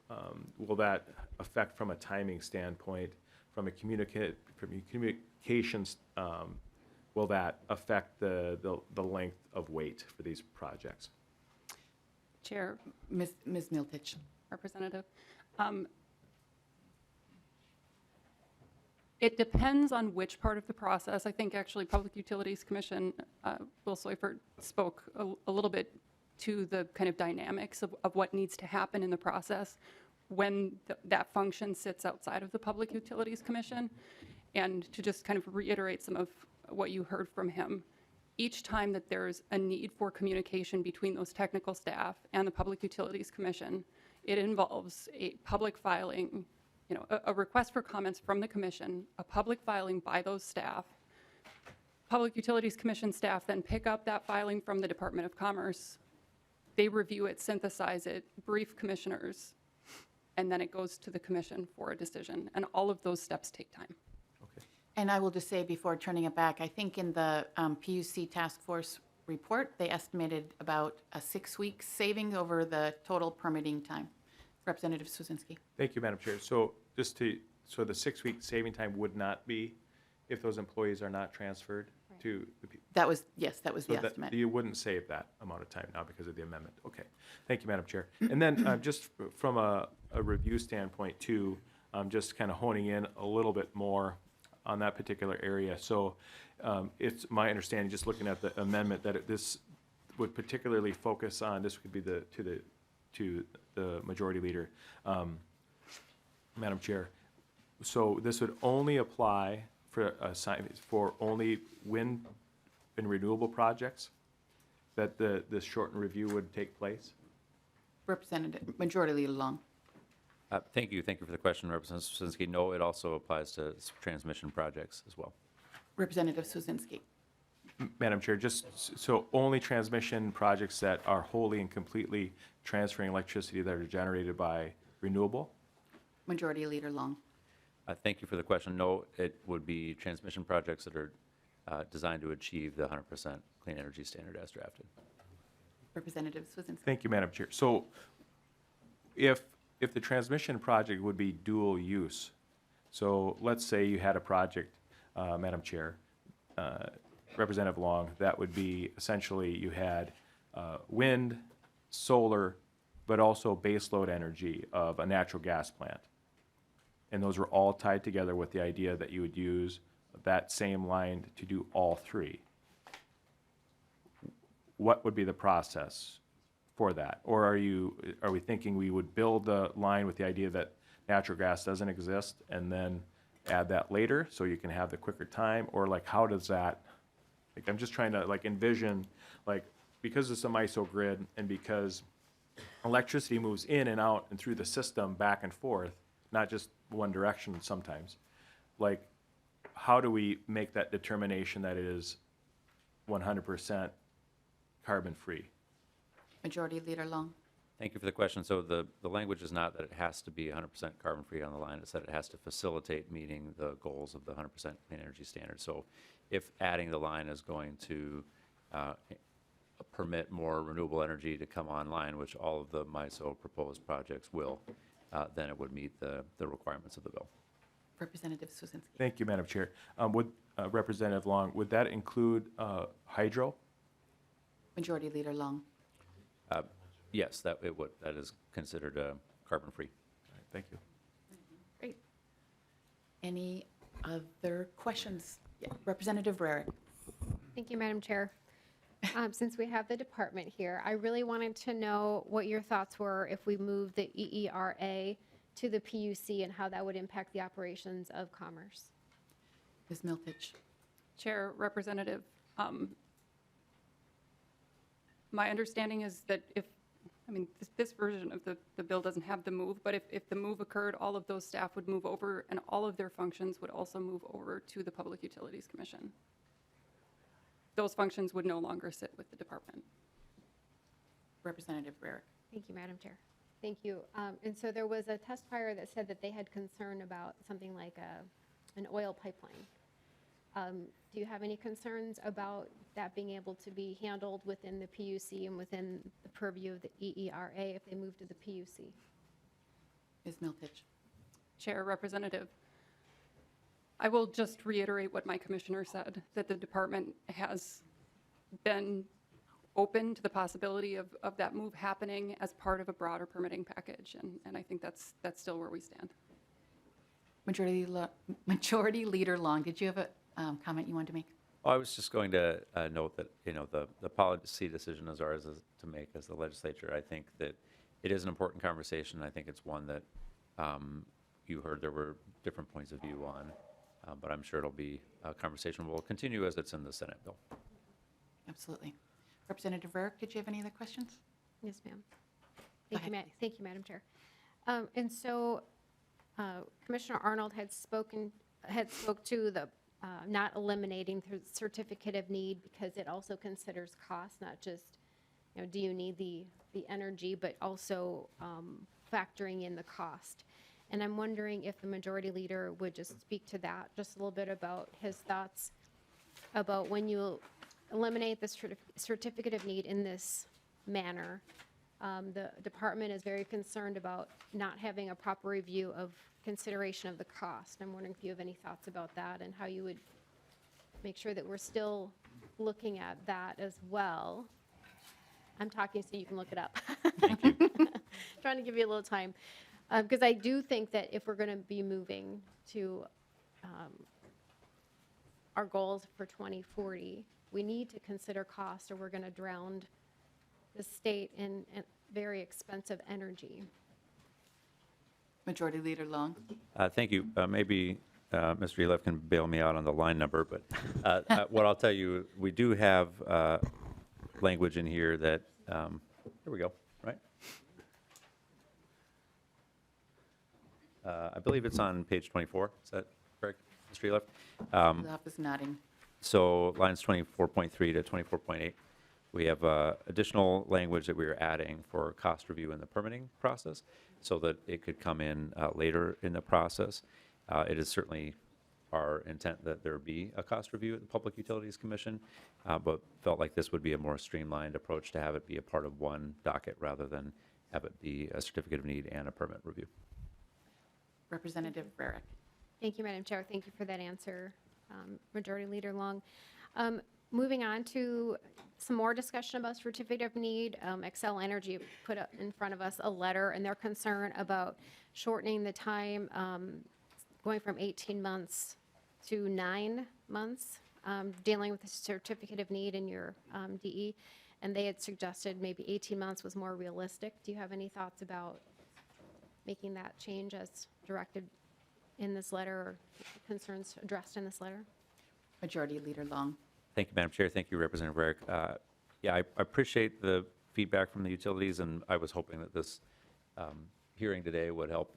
will that affect from a timing standpoint, from a communications, will that affect the length of wait for these projects? Chair, Ms. Miltich. Representative. It depends on which part of the process. I think actually Public Utilities Commission, Will Seufert spoke a little bit to the kind of dynamics of what needs to happen in the process when that function sits outside of the Public Utilities Commission. And to just kind of reiterate some of what you heard from him, each time that there's a need for communication between those technical staff and the Public Utilities Commission, it involves a public filing, a request for comments from the commission, a public filing by those staff. Public Utilities Commission staff then pick up that filing from the Department of Commerce. They review it, synthesize it, brief commissioners, and then it goes to the commission for a decision. And all of those steps take time. And I will just say before turning it back, I think in the PUC task force report, they estimated about a 6-week saving over the total permitting time. Representative Swazinski. Thank you, Madam Chair. So so the 6-week saving time would not be if those employees are not transferred to the That was the so estimate. you wouldn't save that amount of time now because of the amendment. Okay. Thank you, Madam Chair. And then just from a review standpoint too, just kind of honing in a little bit more on that particular area. So it's my understanding, just looking at the amendment, that this would particularly focus on, this could be to the majority leader, Madam Chair. So this would only apply for only wind and renewable projects that this shortened review would take place? Representative, Majority Leader Long. Thank you for the question, Representative Swazinski. No, it also applies to transmission projects as well. Representative Swazinski. Madam Chair, just so only transmission projects that are wholly and completely transferring electricity that are generated by renewable? Majority Leader Long. Thank you for the question. No, it would be transmission projects that are designed to achieve the 100% clean energy standard as drafted. Representative Swazinski. Thank you, Madam Chair. So if the transmission project would be dual use, so let's say you had a project, Madam Chair, Representative Long, that would be essentially you had wind, solar, but also baseload energy of a natural gas plant. And those were all tied together with the idea that you would use that same line to do all three. What would be the process for that? Or are we thinking we would build the line with the idea that natural gas doesn't exist and then add that later so you can have the quicker time? Or like, how does that, like, I'm just trying to like envision, like, because it's a MISO grid and because electricity moves in and out and through the system back and forth, not just one direction sometimes, like, how do we make that determination that it is 100% carbon-free? Majority Leader Long. Thank you for the question. So the language is not that it has to be 100% carbon-free on the line. It's that it has to facilitate meeting the goals of the 100% clean energy standard. So if adding the line is going to permit more renewable energy to come online, which all of the MISO proposed projects will, then it would meet the requirements of the bill. Representative Suzinski. Thank you, Madam Chair. Would Representative Long, would that include hydro? Majority Leader Long. Yes, that it would. That is considered carbon-free. Thank you. Great. Any other questions? Yeah. Representative Rarick. Thank you, Madam Chair. Since we have the department here, I really wanted to know what your thoughts were if we move the EERA to the PUC and how that would impact the operations of Commerce. Ms. Miltich. Chair, Representative, my understanding is that this version of the bill doesn't have the move, but if the move occurred, all of those staff would move over and all of their functions would also move over to the Public Utilities Commission. Those functions would no longer sit with the department. Representative Rarick. Thank you, Madam Chair. Thank you. And so there was a testifier that said that they had concern about something like an oil pipeline. Do you have any concerns about that being able to be handled within the PUC and within the purview of the EERA if they move to the PUC? Ms. Miltich. Chair, Representative, I will just reiterate what my commissioner said, that the department has been open to the possibility of that move happening as part of a broader permitting package, and I think that's still where we stand. Majority Leader Long, did you have a comment you wanted to make? Well, I was just going to note that, the policy decision is ours to make as the legislature. I think that it is an important conversation. I think it's one that you heard there were different points of view on, but I'm sure it'll be a conversation we'll continue as it's in the Senate bill. Absolutely. Representative Rarick, did you have any other questions? Yes, ma'am. Go Thank you, Madam Chair. And so Commissioner Arnold had spoke to the not eliminating the certificate of need because it also considers cost, not just, do you need the energy, but also factoring in the cost. And I'm wondering if the majority leader would just speak to that, just a little bit about his thoughts about when you eliminate the certificate of need in this manner. The department is very concerned about not having a proper review of consideration of the cost. I'm wondering if you have any thoughts about that and how you would make sure that we're still looking at that as well. I'm talking so you can look it up. Thank you. Trying to give you a little time. Because I do think that if we're going to be moving to our goals for 2040, we need to consider cost or we're going to drown the state in very expensive energy. Majority Leader Long. Thank you. Maybe Mr. Eliff can bail me out on the line number, but what I'll tell you, we do have language in here that, here we go, right? I believe it's on page 24. Is that correct, Mr. Eliff? Love is nodding. So lines 24.3 to 24.8, we have additional language that we are adding for cost review in the permitting process so that it could come in later in the process. It is certainly our intent that there be a cost review at the Public Utilities Commission, but felt like this would be a more streamlined approach to have it be a part of one docket rather than have it be a certificate of need and a permit review. Representative Rarick. Thank you, Madam Chair. Thank you for that answer, Majority Leader Long. Moving on to some more discussion about certificate of need. Xcel Energy put up in front of us a letter and their concern about shortening the time, going from 18 months to 9 months, dealing with the certificate of need in your DE. And they had suggested maybe 18 months was more realistic. Do you have any thoughts about making that change as directed in this letter, or concerns addressed in this letter? Majority Leader Long. Thank you, Madam Chair. Thank you, Representative Rarick. Yeah, I appreciate the feedback from the utilities, and I was hoping that this hearing today would help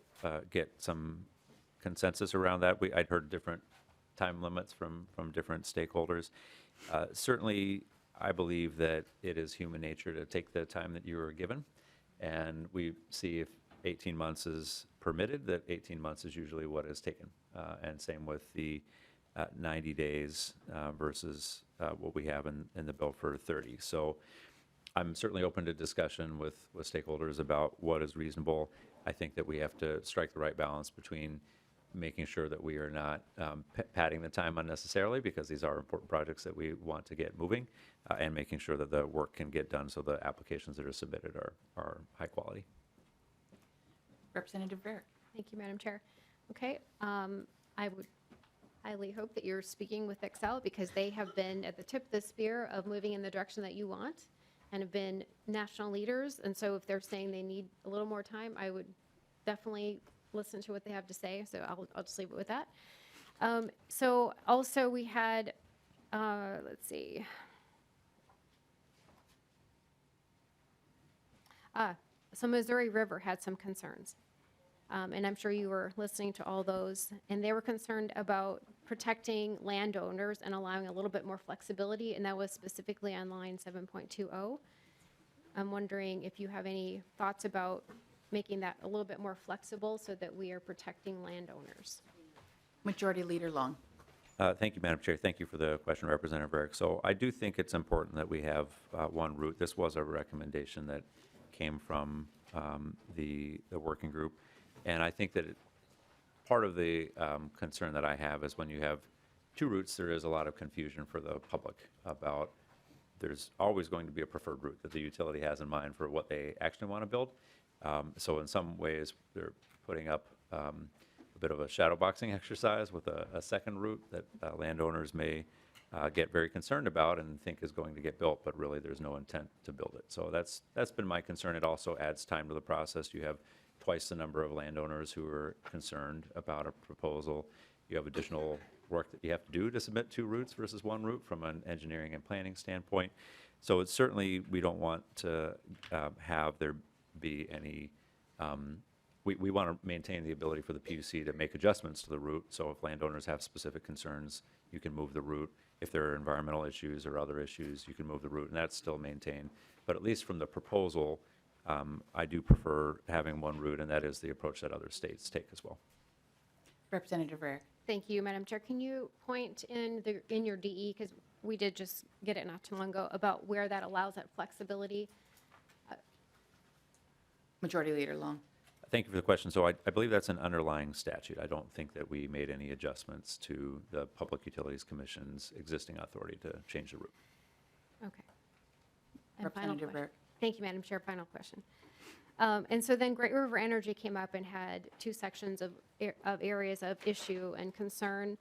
get some consensus around that. I'd heard different time limits from different stakeholders. Certainly, I believe that it is human nature to take the time that you were given, and we see if 18 months is permitted, that 18 months is usually what is taken. And same with the 90 days versus what we have in the bill for 30. So I'm certainly open to discussion with stakeholders about what is reasonable. I think that we have to strike the right balance between making sure that we are not padding the time unnecessarily, because these are important projects that we want to get moving, and making sure that the work can get done so the applications that are submitted are high quality. Representative Rarick. Thank you, Madam Chair. Okay, I would highly hope that you're speaking with Xcel, because they have been at the tip of the spear of moving in the direction that you want and have been national leaders. And so if they're saying they need a little more time, I would definitely listen to what they have to say. So I'll just leave it with that. So also we had, let's see. So Missouri River had some concerns. And I'm sure you were listening to all those, and they were concerned about protecting landowners and allowing a little bit more flexibility, and that was specifically on line 7.20. I'm wondering if you have any thoughts about making that a little bit more flexible so that we are protecting landowners. Majority Leader Long. Thank you, Madam Chair. Thank you for the question, Representative Rarick. So I do think it's important that we have one route. This was a recommendation that came from the working group. And I think that part of the concern that I have is when you have two routes, there is a lot of confusion for the public about there's always going to be a preferred route that the utility has in mind for what they actually want to build. So in some ways, they're putting up a bit of a shadow boxing exercise with a second route that landowners may get very concerned about and think is going to get built, but really there's no intent to build it. So that's been my concern. It also adds time to the process. You have twice the number of landowners who are concerned about a proposal. You have additional work that you have to do to submit two routes versus one route from an engineering and planning standpoint. So it's certainly, we don't want to have there be any, we want to maintain the ability for the PUC to make adjustments to the route. So if landowners have specific concerns, you can move the route. If there are environmental issues or other issues, you can move the route, and that's still maintained. But at least from the proposal, I do prefer having one route, and that is the approach that other states take as well. Representative Rarick. Thank you, Madam Chair. Can you point in your DE, because we did just get it not too long ago, about where that allows that flexibility? Majority Leader Long. Thank you for the question. So I believe that's an underlying statute. I don't think that we made any adjustments to the Public Utilities Commission's existing authority to change the route. Okay. And final Representative question. Rarick. Thank you, Madam Chair. Final question. And so then Great River Energy came up and had two sections of areas of issue and concern,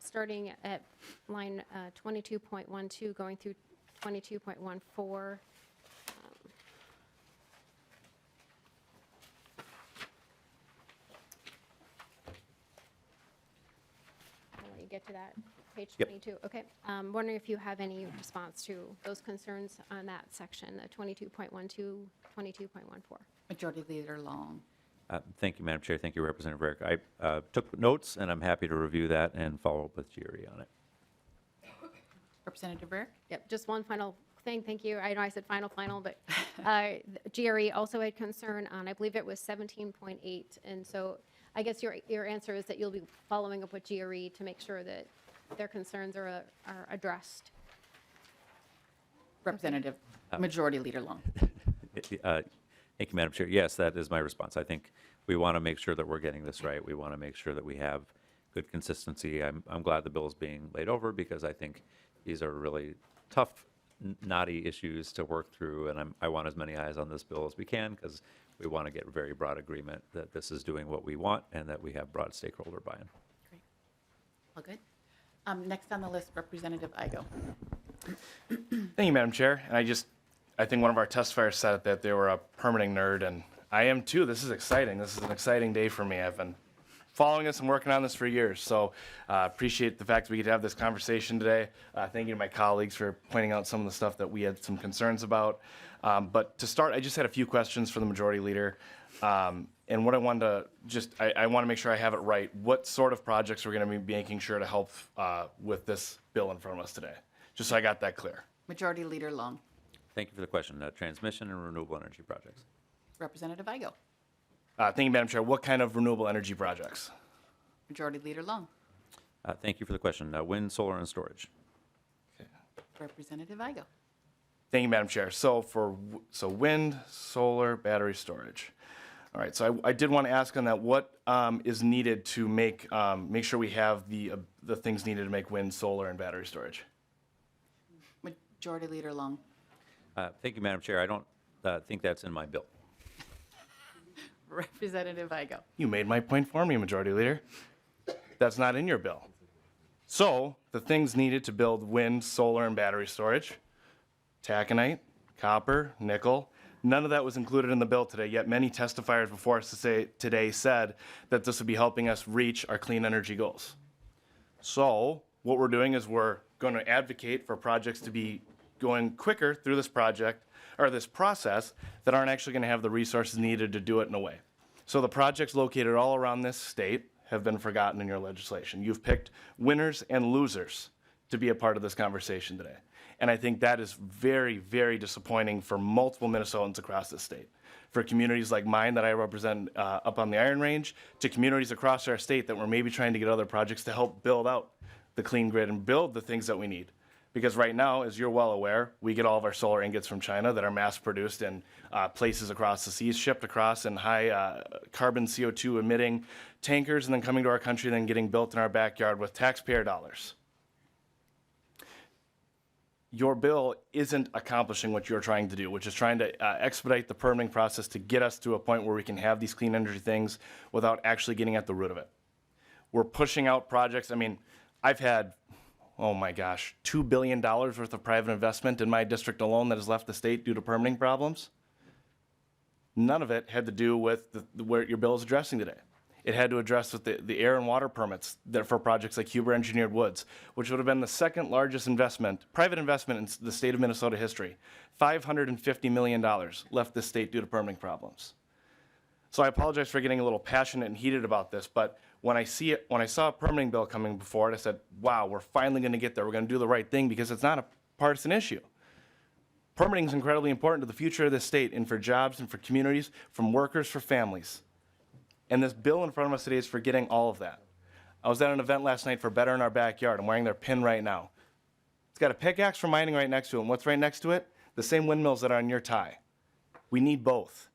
starting at line 22.12, going through 22.14. I'll let you get to that. Page Yep. 22. Okay. Wondering if you have any response to those concerns on that section, 22.12, 22.14. Majority Leader Long. Thank you, Madam Chair. Thank you, Representative Rarick. I took notes, and I'm happy to review that and follow up with GRE on it. Representative Rarick. Yep, just one final thing, thank you. I know I said final, but GRE also had concern on, I believe it was 17.8. And so I guess your answer is that you'll be following up with GRE to make sure that their concerns are addressed. Representative, Majority Leader Long. Thank you, Madam Chair. Yes, that is my response. I think we want to make sure that we're getting this right. We want to make sure that we have good consistency. I'm glad the bill is being laid over, because I think these are really tough knotty issues to work through, and I want as many eyes on this bill as we can because we want to get very broad agreement that this is doing what we want and that we have broad stakeholder buy-in. Great. All good. Next on the list, Representative Igo. Thank you, Madam Chair. And I think one of our testifiers said that they were a permitting nerd, and I am too. This is exciting. This is an exciting day for me. I've been following this and working on this for years. So appreciate the fact that we get to have this conversation today. Thank you to my colleagues for pointing out some of the stuff that we had some concerns about. But to start, I just had a few questions for the Majority Leader. And what I wanted to I want to make sure I have it right. What sort of projects we're going to be making sure to help with this bill in front of us today? Just so I got that clear. Majority Leader Long. Thank you for the question. Transmission and renewable energy projects. Representative Igo. Thank you, Madam Chair. What kind of renewable energy projects? Majority Leader Long. Thank you for the question. Wind, solar, and storage. Representative Igo. Thank you, Madam Chair. So wind, solar, battery storage. All right. So I did want to ask on that. What is needed to make sure we have the things needed to make wind, solar, and battery storage? Majority Leader Long. Thank you, Madam Chair. I don't think that's in my bill. Representative Igo. You made my point for me, Majority Leader. That's not in your bill. So the things needed to build wind, solar, and battery storage, taconite, copper, nickel, none of that was included in the bill today, yet many testifiers before us today said that this would be helping us reach our clean energy goals. So what we're doing is we're going to advocate for projects to be going quicker through this project or this process that aren't actually going to have the resources needed to do it in a way. So the projects located all around this state have been forgotten in your legislation. You've picked winners and losers to be a part of this conversation today. And I think that is very, very disappointing for multiple Minnesotans across the state. For communities like mine that I represent up on the Iron Range, to communities across our state that we're maybe trying to get other projects to help build out the clean grid and build the things that we need. Because right now, as you're well aware, we get all of our solar ingots from China that are mass produced in places across the seas, shipped across in high carbon CO2 emitting tankers, and then coming to our country, then getting built in our backyard with taxpayer dollars. Your bill isn't accomplishing what you're trying to do, which is trying to expedite the permitting process to get us to a point where we can have these clean energy things without actually getting at the root of it. We're pushing out projects. I mean, I've had, oh my gosh, $2 billion worth of private investment in my district alone that has left the state due to permitting problems. None of it had to do with where your bill is addressing today. It had to address with the air and water permits for projects like Huber Engineered Woods, which would have been the second largest private investment in the state of Minnesota history. $550 million left the state due to permitting problems. So I apologize for getting a little passionate and heated about this, but when I saw a permitting bill coming before it, I said, wow, we're finally going to get there. We're going to do the right thing because it's not a partisan issue. Permitting is incredibly important to the future of this state and for jobs and for communities, from workers, for families. And this bill in front of us today is forgetting all of that. I was at an event last night for Better in Our Backyard. I'm wearing their pin right now. It's got a pickaxe for mining right next to it. And what's right next to it? The same windmills that are on your tie. We need both.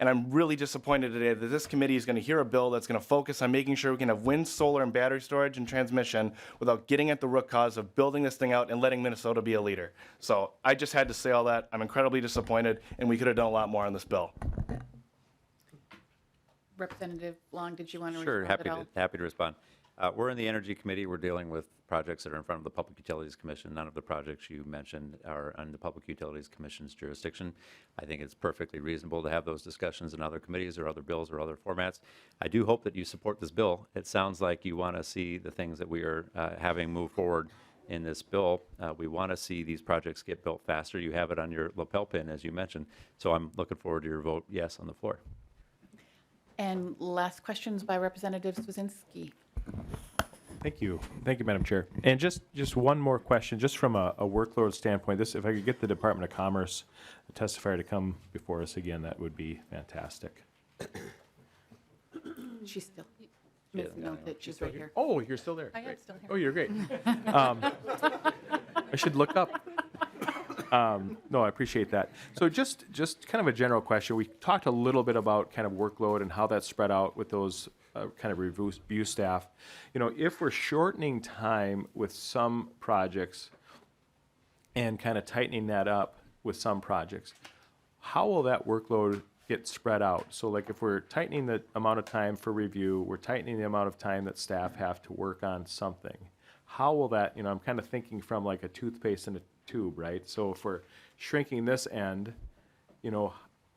And I'm really disappointed today that this committee is going to hear a bill that's going to focus on making sure we can have wind, solar, and battery storage and transmission without getting at the root cause of building this thing out and letting Minnesota be a leader. So I just had to say all that. I'm incredibly disappointed, and we could have done a lot more on this bill. Representative Long, did you want to Sure, respond at all? happy to respond. We're in the Energy Committee. We're dealing with projects that are in front of the Public Utilities Commission. None of the projects you mentioned are on the Public Utilities Commission's jurisdiction. I think it's perfectly reasonable to have those discussions in other committees or other bills or other formats. I do hope that you support this bill. It sounds like you want to see the things that we are having move forward in this bill. We want to see these projects get built faster. You have it on your lapel pin, as you mentioned. So I'm looking forward to your vote yes on the floor. And last questions by Representative Swazinski. Thank you, Madam Chair. And just one more question, just from a workload standpoint. If I could get the Department of Commerce testifier to come before us again, that would be fantastic. She's still, Ms. Note that she's right here. Oh, you're still there. I am still here. Oh, you're great. I should look up. No, I appreciate that. So just kind of a general question. We talked a little bit about kind of workload and how that's spread out with those kind of review staff. You know, if we're shortening time with some projects, and kind of tightening that up with some projects. How will that workload get spread out? So like if we're tightening the amount of time for review, we're tightening the amount of time that staff have to work on something. How will that, I'm kind of thinking from like a toothpaste in a tube, right? So if we're shrinking this end,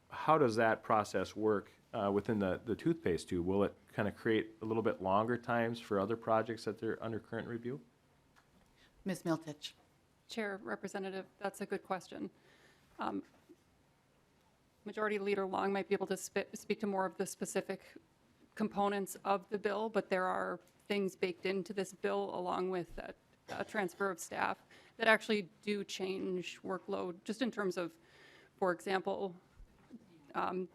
how does that process work within the toothpaste tube? Will it kind of create a little bit longer times for other projects that they're under current review? Ms. Miltich. Chair, Representative, that's a good question. Majority Leader Long might be able to speak to more of the specific components of the bill, but there are things baked into this bill along with that transfer of staff that actually do change workload, just in terms of, for example,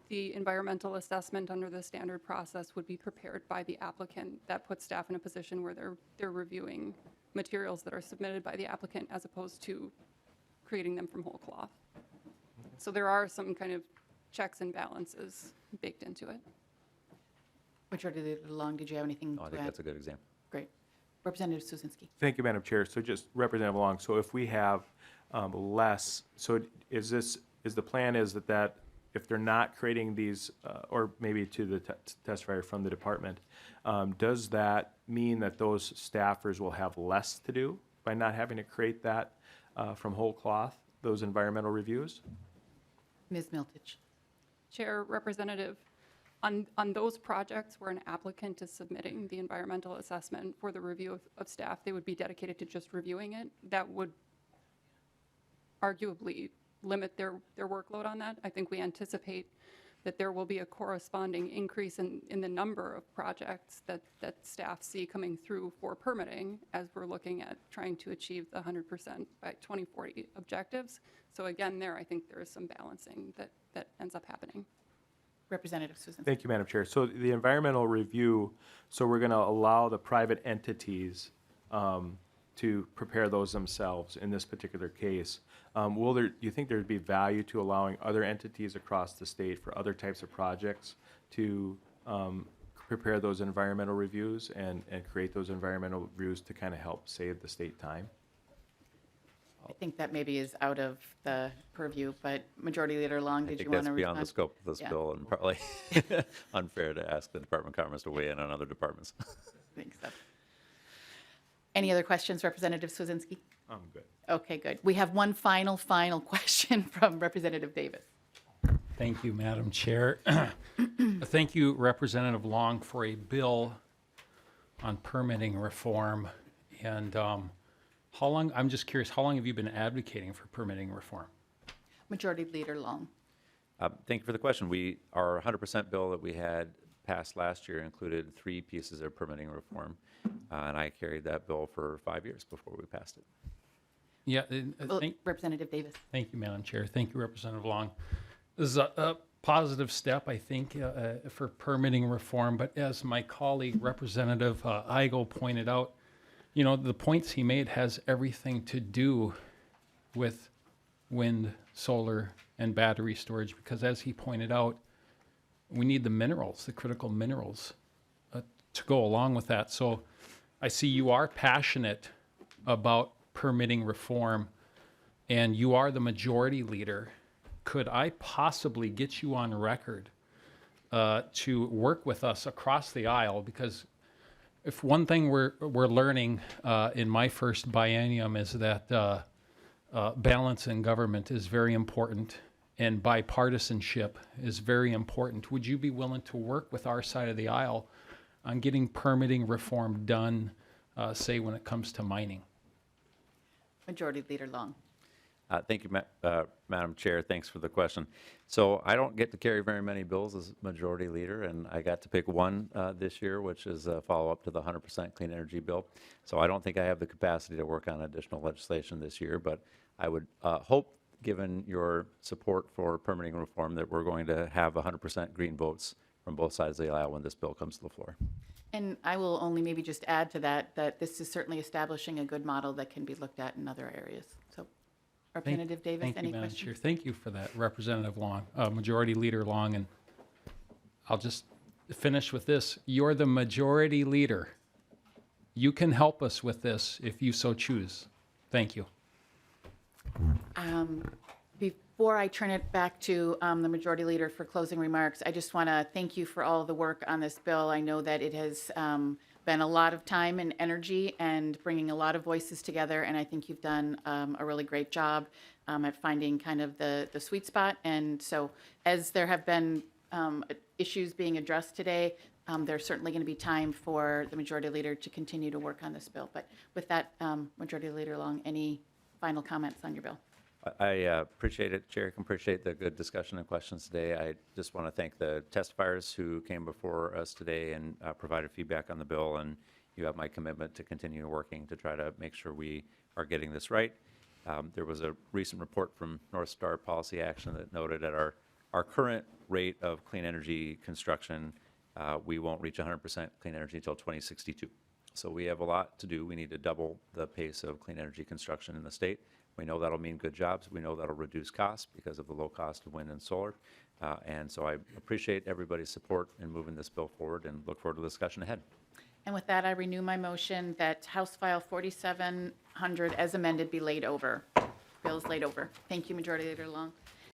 the environmental assessment under the standard process would be prepared by the applicant. That puts staff in a position where they're reviewing materials that are submitted by the applicant as opposed to creating them from whole cloth. So there are some kind of checks and balances baked into it. Majority Leader Long, did you have anything to I add? think that's a good example. Great. Representative Suzinski. Thank you, Madam Chair. So just Representative Long, so if we have less, so is the plan is that if they're not creating these, or maybe to the testifier from the department, does that mean that those staffers will have less to do by not having to create that from whole cloth, those environmental reviews? Ms. Miltich. Chair, Representative, on those projects where an applicant is submitting the environmental assessment for the review of staff, they would be dedicated to just reviewing it. That would arguably limit their workload on that. I think we anticipate that there will be a corresponding increase in the number of projects that staff see coming through for permitting as we're looking at trying to achieve the 100% by 2040 objectives. So again, I think there is some balancing that ends up happening. Representative Susan. Thank you, Madam Chair. So the environmental review, so we're going to allow the private entities to prepare those themselves in this particular case. Do you think there'd be value to allowing other entities across the state for other types of projects to prepare those environmental reviews and create those environmental reviews to kind of help save the state time? I think that maybe is out of the purview, but Majority Leader Long, I did think you want that's to beyond the respond? scope of this Yeah. bill and probably unfair to ask the Department of Commerce to weigh in on other departments. I think so. Any other questions, Representative Swazinski? I'm good. Okay, good. We have one final question from Representative Davis. Thank you, Madam Chair. Thank you, Representative Long, for a bill on permitting reform. And I'm just curious, how long have you been advocating for permitting reform? Majority Leader Long. Thank you for the question. Our 100% bill that we had passed last year included 3 pieces of permitting reform, and I carried that bill for 5 years before we passed it. Yeah. Representative Davis. Thank you, Madam Chair. Thank you, Representative Long. This is a positive step, I think, for permitting reform. But as my colleague, Representative Igo, pointed out, the points he made has everything to do with wind, solar, and battery storage. Because as he pointed out, we need the minerals, the critical minerals, to go along with that. So I see you are passionate about permitting reform, and you are the majority leader. Could I possibly get you on record to work with us across the aisle? Because if one thing we're learning in my first biennium is that balance in government is very important and bipartisanship is very important. Would you be willing to work with our side of the aisle on getting permitting reform done, say when it comes to mining? Majority Leader Long. Thank you, Madam Chair. Thanks for the question. So I don't get to carry very many bills as Majority Leader, and I got to pick one this year, which is a follow-up to the 100% clean energy bill. So I don't think I have the capacity to work on additional legislation this year, but I would hope, given your support for permitting reform, that we're going to have 100% green votes from both sides of the aisle when this bill comes to the floor. And I will only maybe just add to that this is certainly establishing a good model that can be looked at in other areas. So Representative Davis, Thank any you, Madam questions? Chair. Thank you for that, Representative Long, Majority Leader Long. And I'll just finish with this. You're the majority leader. You can help us with this if you so choose. Thank you. Before I turn it back to the Majority Leader for closing remarks, I just want to thank you for all the work on this bill. I know that it has been a lot of time and energy and bringing a lot of voices together, and I think you've done a really great job at finding kind of the sweet spot. And so as there have been issues being addressed today, there's certainly going to be time for the Majority Leader to continue to work on this bill. But with that, Majority Leader Long, any final comments on your bill? I appreciate it, Chair. I appreciate the good discussion and questions today. I just want to thank the testifiers who came before us today and provided feedback on the bill, and you have my commitment to continue working to try to make sure we are getting this right. There was a recent report from North Star Policy Action that noted at our current rate of clean energy construction, we won't reach 100% clean energy until 2062. So we have a lot to do. We need to double the pace of clean energy construction in the state. We know that'll mean good jobs. We know that'll reduce costs because of the low cost of wind and solar. And so I appreciate everybody's support in moving this bill forward and look forward to the discussion ahead. And with that, I renew my motion that House File 4700 as amended be laid over. Bill is laid over. Thank you, Majority Leader Long.